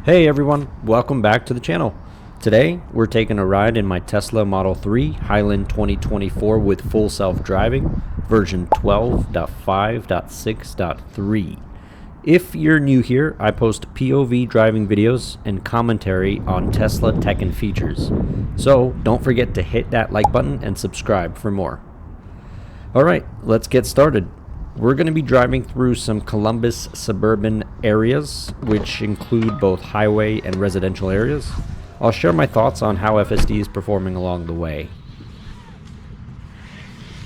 Hey everyone, welcome back to the channel. Today we're taking a ride in my Tesla Model 3 Highland 2024 with full self-driving, version 12.5.6.3. If you're new here, I post POV driving videos and commentary on Tesla tech and features. So don't forget to hit that like button and subscribe for more. Alright, let's get started. We're going to be driving through some Columbus suburban areas, which include both highway and residential areas. I'll share my thoughts on how FSD is performing along the way.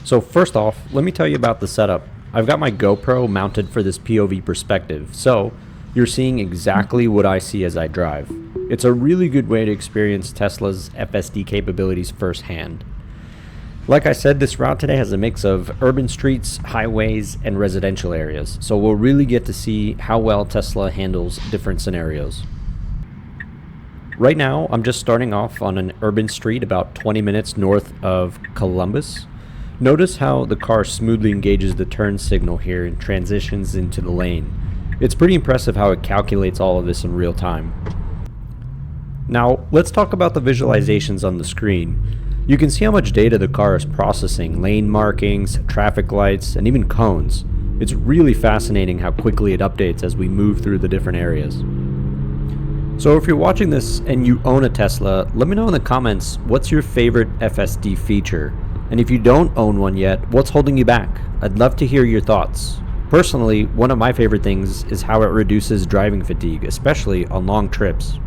So first off, let me tell you about the setup. I've got my GoPro mounted for this POV perspective, so you're seeing exactly what I see as I drive. It's a really good way to experience Tesla's FSD capabilities firsthand. Like I said, this route today has a mix of urban streets, highways, and residential areas, so we'll really get to see how well Tesla handles different scenarios. Right now, I'm just starting off on an urban street about 20 minutes north of Columbus. Notice how the car smoothly engages the turn signal here and transitions into the lane. It's pretty impressive how it calculates all of this in real time. Now, let's talk about the visualizations on the screen. You can see how much data the car is processing: lane markings, traffic lights, and even cones. It's really fascinating how quickly it updates as we move through the different areas. So if you're watching this and you own a Tesla, let me know in the comments what's your favorite FSD feature. And if you don't own one yet, what's holding you back? I'd love to hear your thoughts. Personally, one of my favorite things is how it reduces driving fatigue, especially on long trips.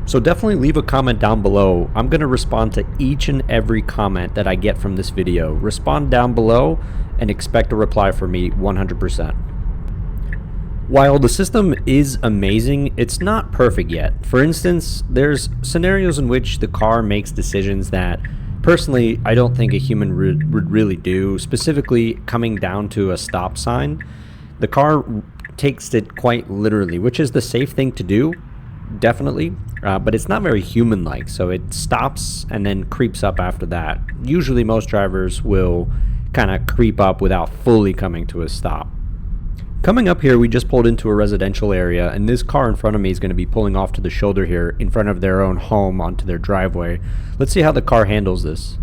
So definitely leave a comment down below. I'm going to respond to each and every comment that I get from this video. Respond down below and expect a reply from me 100%. While the system is amazing, it's not perfect yet. For instance, there's scenarios in which the car makes decisions that personally I don't think a human would really do, specifically coming down to a stop sign. The car takes it quite literally, which is the safe thing to do. Definitely, but it's not very human-like, so it stops and then creeps up after that. Usually most drivers will kind of creep up without fully coming to a stop. Coming up here, we just pulled into a residential area, and this car in front of me is going to be pulling off to the shoulder here in front of their own home onto their driveway. Let's see how the car handles this.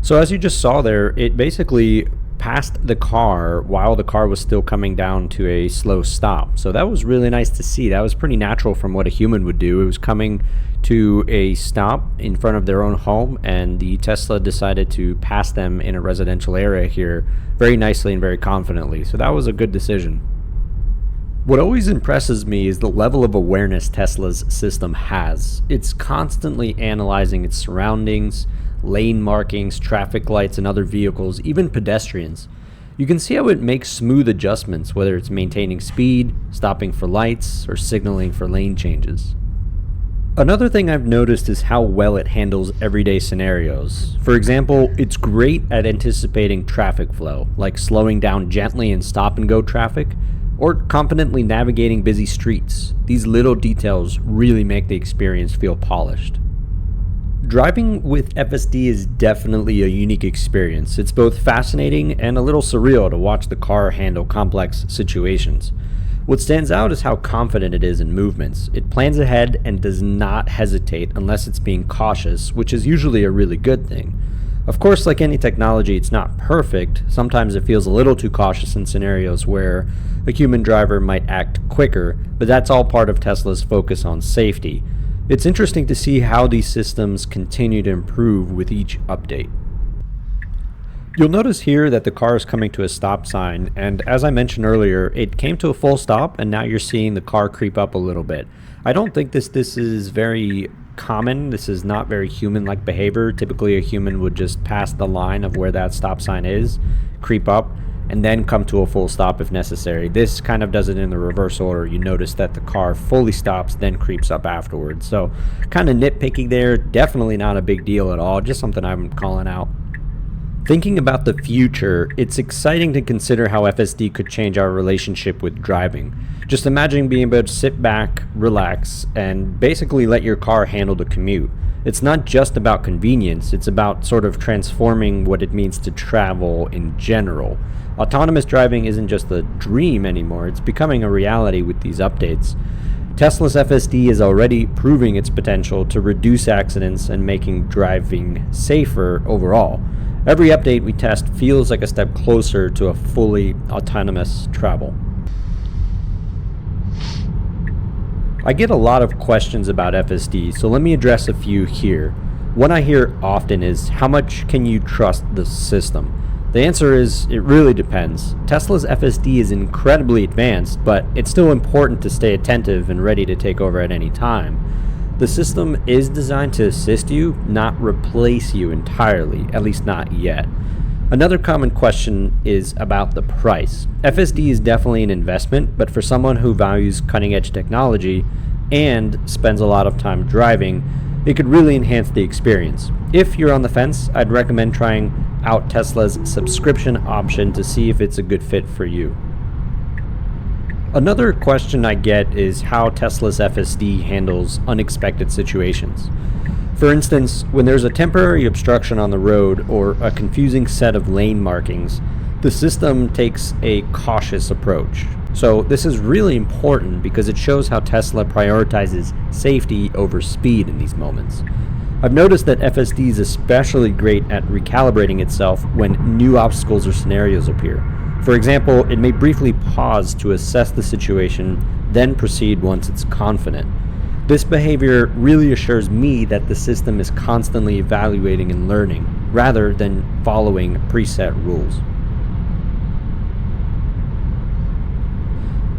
So as you just saw there, it basically passed the car while the car was still coming down to a slow stop. So that was really nice to see. That was pretty natural from what a human would do. It was coming to a stop in front of their own home, and the Tesla decided to pass them in a residential area here very nicely and very confidently. So that was a good decision. What always impresses me is the level of awareness Tesla's system has. It's constantly analyzing its surroundings, lane markings, traffic lights, and other vehicles, even pedestrians. You can see how it makes smooth adjustments, whether it's maintaining speed, stopping for lights, or signaling for lane changes. Another thing I've noticed is how well it handles everyday scenarios. For example, it's great at anticipating traffic flow, like slowing down gently in stop-and-go traffic, or confidently navigating busy streets. These little details really make the experience feel polished. Driving with FSD is definitely a unique experience. It's both fascinating and a little surreal to watch the car handle complex situations. What stands out is how confident it is in movements. It plans ahead and does not hesitate unless it's being cautious, which is usually a really good thing. Of course, like any technology, it's not perfect. Sometimes it feels a little too cautious in scenarios where a human driver might act quicker, but that's all part of Tesla's focus on safety. It's interesting to see how these systems continue to improve with each update. You'll notice here that the car is coming to a stop sign, and as I mentioned earlier, it came to a full stop, and now you're seeing the car creep up a little bit. I don't think this is very common. This is not very human-like behavior. Typically a human would just pass the line of where that stop sign is, creep up, and then come to a full stop if necessary. This kind of does it in the reverse order. You notice that the car fully stops, then creeps up afterwards. So kind of nitpicking there, definitely not a big deal at all, just something I'm calling out. Thinking about the future, it's exciting to consider how FSD could change our relationship with driving. Just imagine being able to sit back, relax, and basically let your car handle the commute. It's not just about convenience, it's about sort of transforming what it means to travel in general. Autonomous driving isn't just a dream anymore, it's becoming a reality with these updates. Tesla's FSD is already proving its potential to reduce accidents and making driving safer overall. Every update we test feels like a step closer to a fully autonomous travel. I get a lot of questions about FSD, so let me address a few here. One I hear often is, how much can you trust the system? The answer is, it really depends. Tesla's FSD is incredibly advanced, but it's still important to stay attentive and ready to take over at any time. The system is designed to assist you, not replace you entirely, at least not yet. Another common question is about the price. FSD is definitely an investment, but for someone who values cutting-edge technology and spends a lot of time driving, it could really enhance the experience. If you're on the fence, I'd recommend trying out Tesla's subscription option to see if it's a good fit for you. Another question I get is how Tesla's FSD handles unexpected situations. For instance, when there's a temporary obstruction on the road or a confusing set of lane markings, the system takes a cautious approach. So this is really important because it shows how Tesla prioritizes safety over speed in these moments. I've noticed that FSD is especially great at recalibrating itself when new obstacles or scenarios appear. For example, it may briefly pause to assess the situation, then proceed once it's confident. This behavior really assures me that the system is constantly evaluating and learning, rather than following preset rules.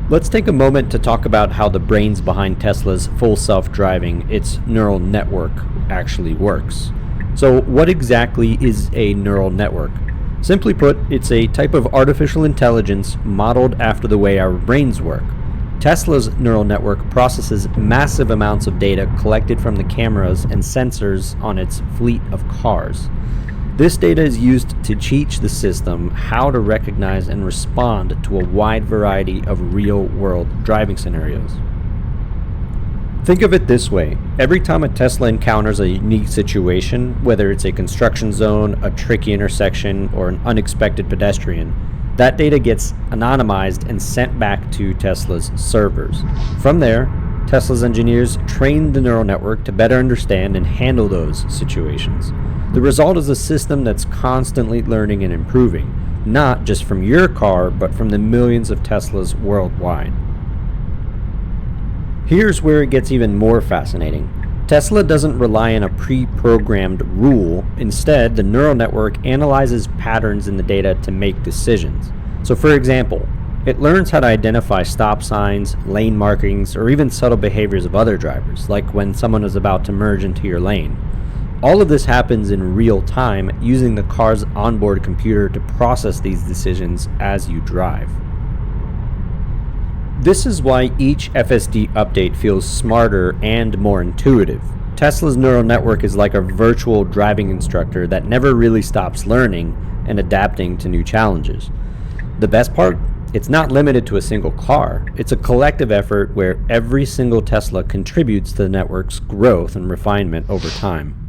Let's take a moment to talk about how the brains behind Tesla's full self-driving, its neural network, actually works. So what exactly is a neural network? Simply put, it's a type of artificial intelligence modeled after the way our brains work. Tesla's neural network processes massive amounts of data collected from the cameras and sensors on its fleet of cars. This data is used to teach the system how to recognize and respond to a wide variety of real-world driving scenarios. Think of it this way. Every time a Tesla encounters a unique situation, whether it's a construction zone, a tricky intersection, or an unexpected pedestrian, that data gets anonymized and sent back to Tesla's servers. From there, Tesla's engineers train the neural network to better understand and handle those situations. The result is a system that's constantly learning and improving, not just from your car, but from the millions of Teslas worldwide. Here's where it gets even more fascinating. Tesla doesn't rely on a pre-programmed rule. Instead, the neural network analyzes patterns in the data to make decisions. So for example, it learns how to identify stop signs, lane markings, or even subtle behaviors of other drivers, like when someone is about to merge into your lane. All of this happens in real time using the car's onboard computer to process these decisions as you drive. This is why each FSD update feels smarter and more intuitive. Tesla's neural network is like a virtual driving instructor that never really stops learning and adapting to new challenges. The best part? It's not limited to a single car. It's a collective effort where every single Tesla contributes to the network's growth and refinement over time.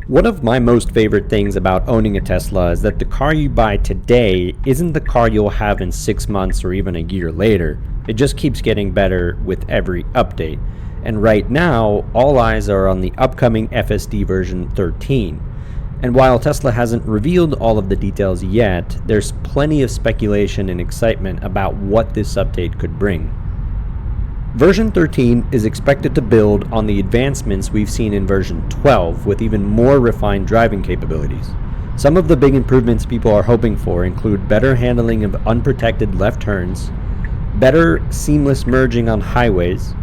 One of my most favorite things about owning a Tesla is that the car you buy today isn't the car you'll have in 6 months or even a year later. It just keeps getting better with every update. And right now, all eyes are on the upcoming FSD version 13. And while Tesla hasn't revealed all of the details yet, there's plenty of speculation and excitement about what this update could bring. Version 13 is expected to build on the advancements we've seen in version 12 with even more refined driving capabilities. Some of the big improvements people are hoping for include better handling of unprotected left turns, better seamless merging on highways,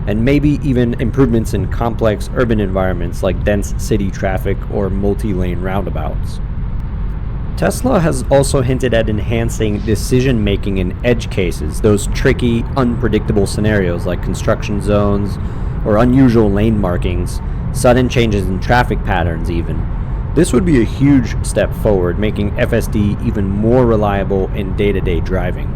and maybe even improvements in complex urban environments like dense city traffic or multi-lane roundabouts. Tesla has also hinted at enhancing decision-making in edge cases, those tricky, unpredictable scenarios like construction zones or unusual lane markings, sudden changes in traffic patterns even. This would be a huge step forward, making FSD even more reliable in day-to-day driving.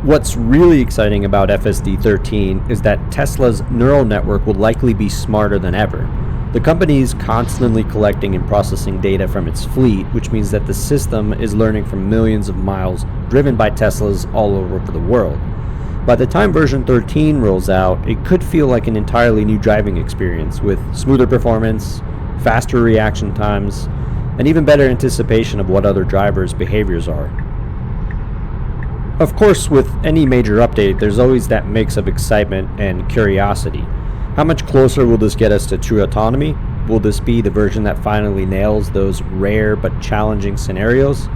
What's really exciting about FSD 13 is that Tesla's neural network will likely be smarter than ever. The company is constantly collecting and processing data from its fleet, which means that the system is learning from millions of miles driven by Teslas all over the world. By the time version 13 rolls out, it could feel like an entirely new driving experience with smoother performance, faster reaction times, and even better anticipation of what other drivers' behaviors are. Of course, with any major update, there's always that mix of excitement and curiosity. How much closer will this get us to true autonomy? Will this be the version that finally nails those rare but challenging scenarios?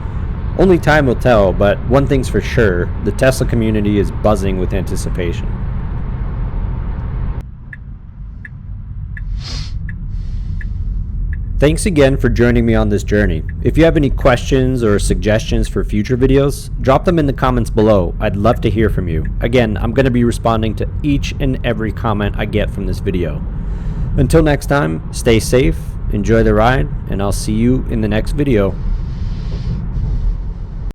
Only time will tell, but one thing's for sure, the Tesla community is buzzing with anticipation. Thanks again for joining me on this journey. If you have any questions or suggestions for future videos, drop them in the comments below. I'd love to hear from you. Again, I'm going to be responding to each and every comment I get from this video. Until next time, stay safe, enjoy the ride, and I'll see you in the next video.